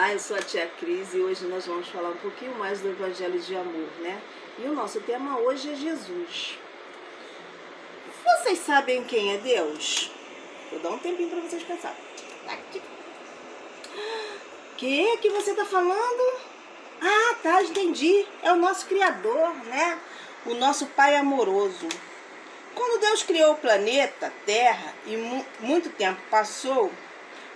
Olá, eu sou a tia Cris e hoje nós vamos falar um pouquinho mais do Evangelho de Amor, né? E o nosso tema hoje é Jesus. Vocês sabem quem é Deus? Vou dar um tempinho para vocês pensarem. Quem é que você está falando? Ah, tá, entendi. É o nosso Criador, né? O nosso Pai amoroso. Quando Deus criou o planeta, Terra, e muito tempo passou,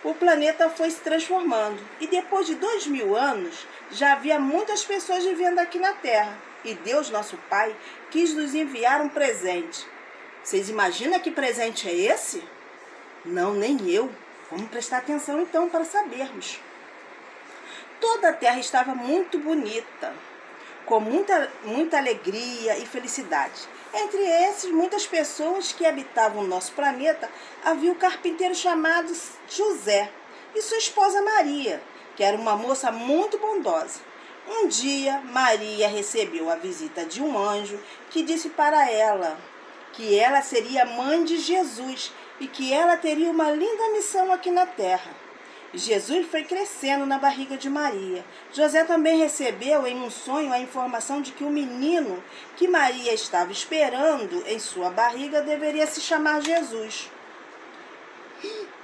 o planeta foi se transformando. E depois de 2000 anos, já havia muitas pessoas vivendo aqui na Terra. E Deus, nosso Pai, quis nos enviar um presente. Vocês imaginam que presente é esse? Não, nem eu. Vamos prestar atenção então para sabermos. Toda a Terra estava muito bonita, com muita alegria e felicidade. Entre esses, muitas pessoas que habitavam o nosso planeta, havia um carpinteiro chamado José e sua esposa Maria, que era uma moça muito bondosa. Um dia, Maria recebeu a visita de um anjo que disse para ela que ela seria mãe de Jesus e que ela teria uma linda missão aqui na Terra. Jesus foi crescendo na barriga de Maria. José também recebeu em um sonho a informação de que o menino que Maria estava esperando em sua barriga deveria se chamar Jesus.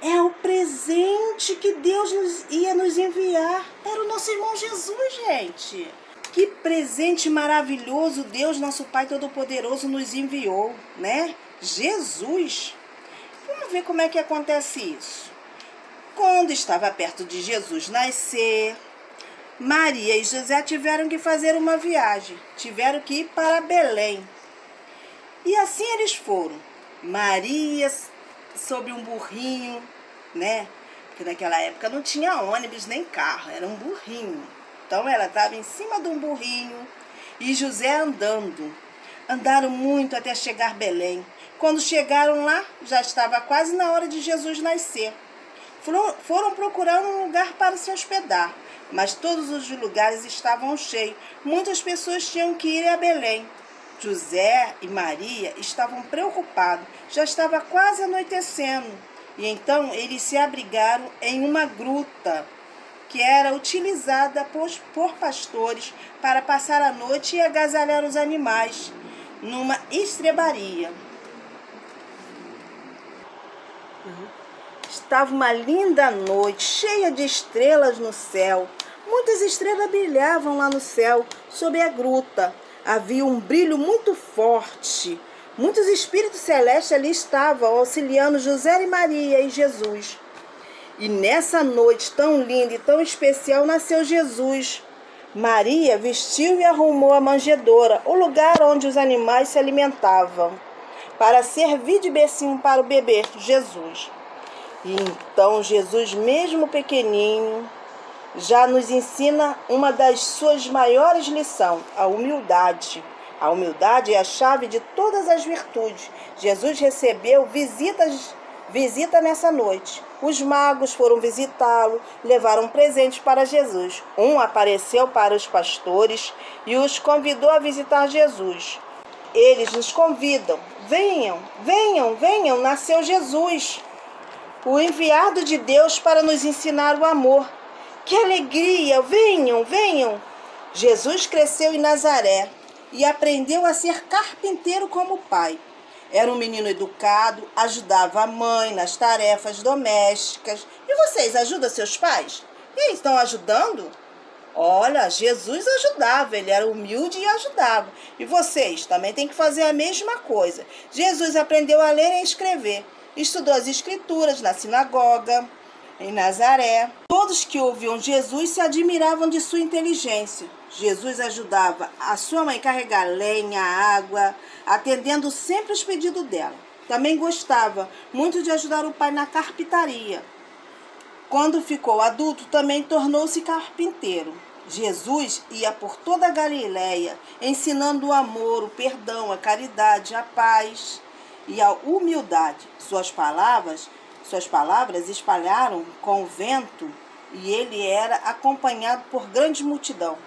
É o presente que Deus ia nos enviar. Era o nosso irmão Jesus, gente. Que presente maravilhoso Deus, nosso Pai Todo-Poderoso, nos enviou, né? Jesus. Vamos ver como é que acontece isso. Quando estava perto de Jesus nascer, Maria e José tiveram que fazer uma viagem. Tiveram que ir para Belém. E assim eles foram. Maria sobre um burrinho, né? Porque naquela época não tinha ônibus nem carro, era um burrinho. Então ela estava em cima de um burrinho e José andando. Andaram muito até chegar a Belém. Quando chegaram lá, já estava quase na hora de Jesus nascer. Foram procurando um lugar para se hospedar, mas todos os lugares estavam cheios. Muitas pessoas tinham que ir a Belém. José e Maria estavam preocupados, já estava quase anoitecendo. E então eles se abrigaram em uma gruta, que era utilizada por pastores para passar a noite e agasalhar os animais, numa estrebaria. Estava uma linda noite, cheia de estrelas no céu. Muitas estrelas brilhavam lá no céu, sob a gruta. Havia um brilho muito forte. Muitos espíritos celestes ali estavam, auxiliando José e Maria e Jesus. E nessa noite tão linda e tão especial nasceu Jesus. Maria vestiu e arrumou a manjedoura, o lugar onde os animais se alimentavam, para servir de bercinho para o bebê Jesus. E então Jesus, mesmo pequenininho, já nos ensina uma das suas maiores lições, a humildade. A humildade é a chave de todas as virtudes. Jesus recebeu visita nessa noite. Os magos foram visitá-lo, levaram presentes para Jesus. Um apareceu para os pastores e os convidou a visitar Jesus. Eles nos convidam. Venham, venham, venham, nasceu Jesus, o enviado de Deus para nos ensinar o amor. Que alegria! Venham, venham! Jesus cresceu em Nazaré e aprendeu a ser carpinteiro como o pai. Era um menino educado, ajudava a mãe nas tarefas domésticas. E vocês ajudam seus pais? E estão ajudando? Olha, Jesus ajudava, ele era humilde e ajudava. E vocês também têm que fazer a mesma coisa. Jesus aprendeu a ler e escrever. Estudou as escrituras na sinagoga, em Nazaré. Todos que ouviam Jesus se admiravam de sua inteligência. Jesus ajudava a sua mãe a carregar lenha, água, atendendo sempre os pedidos dela. Também gostava muito de ajudar o pai na carpintaria. Quando ficou adulto, também tornou-se carpinteiro. Jesus ia por toda a Galileia, ensinando o amor, o perdão, a caridade, a paz e a humildade. Suas palavras espalharam com o vento e ele era acompanhado por grande multidão.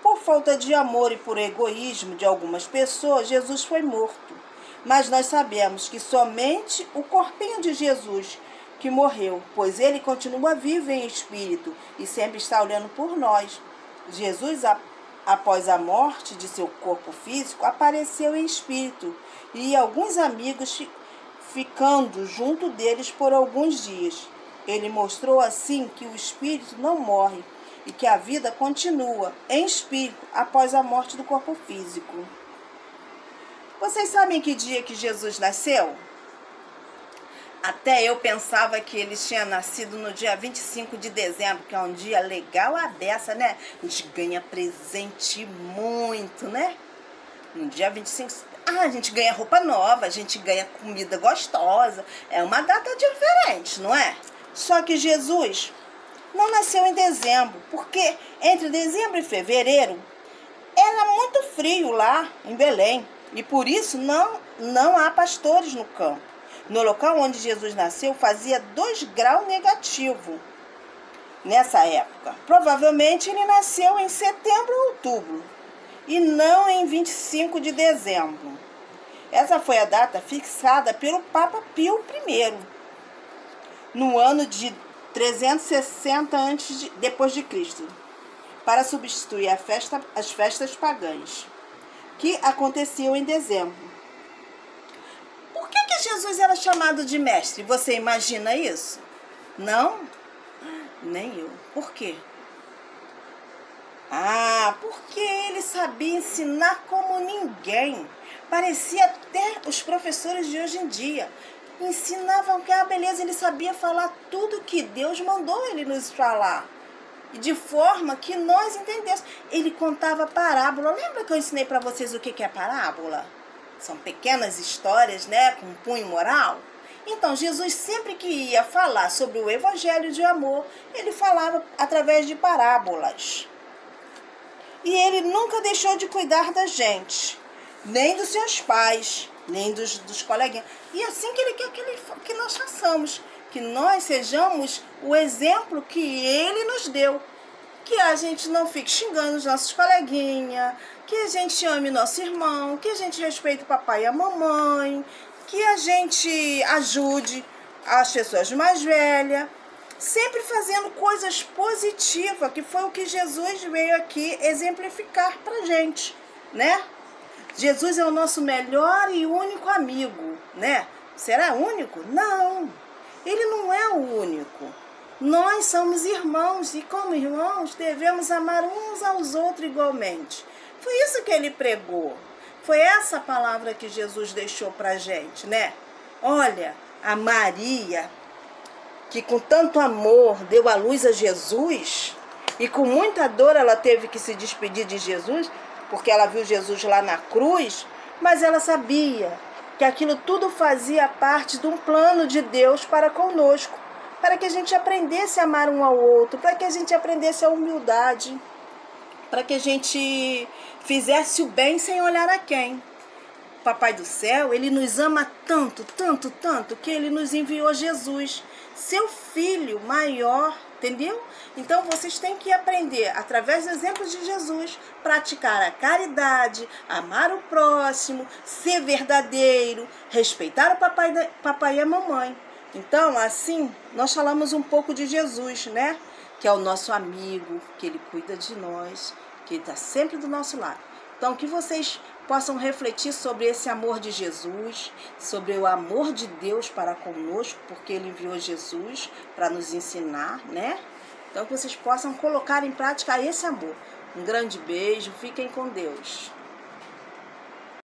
Por falta de amor e por egoísmo de algumas pessoas, Jesus foi morto. Mas nós sabemos que somente o corpinho de Jesus que morreu, pois ele continua vivo em espírito e sempre está olhando por nós. Jesus, após a morte de seu corpo físico, apareceu em espírito e alguns amigos ficando junto deles por alguns dias. Ele mostrou assim que o espírito não morre e que a vida continua em espírito após a morte do corpo físico. Vocês sabem que dia que Jesus nasceu? Até eu pensava que ele tinha nascido no dia 25 de dezembro, que é um dia legal a beça, né? A gente ganha presente muito, né? No dia 25, a gente ganha roupa nova, a gente ganha comida gostosa. É uma data diferente, não é? Só que Jesus não nasceu em dezembro, porque entre dezembro e fevereiro era muito frio lá em Belém. E por isso não há pastores no campo. No local onde Jesus nasceu fazia 2 graus negativo nessa época. Provavelmente ele nasceu em setembro ou outubro e não em 25 de dezembro. Essa foi a data fixada pelo Papa Pio I, no ano de 360 depois de Cristo, para substituir as festas pagãs, que aconteciam em dezembro. Por que Jesus era chamado de mestre? Você imagina isso? Não? Nem eu. Por quê? Porque ele sabia ensinar como ninguém. Parecia até os professores de hoje em dia. Ensinavam que, beleza, ele sabia falar tudo que Deus mandou ele nos falar. E de forma que nós entendêssemos. Ele contava parábola. Lembra que eu ensinei para vocês o que é parábola? São pequenas histórias, né, com cunho moral. Então, Jesus sempre que ia falar sobre o evangelho de amor, ele falava através de parábolas. E ele nunca deixou de cuidar da gente, nem dos seus pais, nem dos coleguinhas. E assim que ele quer que nós façamos, que nós sejamos o exemplo que ele nos deu. Que a gente não fique xingando os nossos coleguinhas, que a gente ame nosso irmão, que a gente respeite o papai e a mamãe, que a gente ajude as pessoas mais velhas, sempre fazendo coisas positivas, que foi o que Jesus veio aqui exemplificar pra gente, né? Jesus é o nosso melhor e único amigo, né? Será único? Não, ele não é o único. Nós somos irmãos e como irmãos devemos amar uns aos outros igualmente. Foi isso que ele pregou. Foi essa palavra que Jesus deixou pra gente, né? Olha, a Maria, que com tanto amor deu à luz a Jesus, e com muita dor ela teve que se despedir de Jesus, porque ela viu Jesus lá na cruz, mas ela sabia que aquilo tudo fazia parte de um plano de Deus para conosco, para que a gente aprendesse a amar um ao outro, para que a gente aprendesse a humildade, para que a gente fizesse o bem sem olhar a quem. O Papai do Céu, ele nos ama tanto, tanto, tanto, que ele nos enviou Jesus, seu filho maior, entendeu? Então vocês têm que aprender, através dos exemplos de Jesus, praticar a caridade, amar o próximo, ser verdadeiro, respeitar o papai e a mamãe. Então, assim, nós falamos um pouco de Jesus, né? Que é o nosso amigo, que ele cuida de nós, que ele está sempre do nosso lado. Então, que vocês possam refletir sobre esse amor de Jesus, sobre o amor de Deus para conosco, porque ele enviou Jesus para nos ensinar, né? Então, que vocês possam colocar em prática esse amor. Um grande beijo, fiquem com Deus.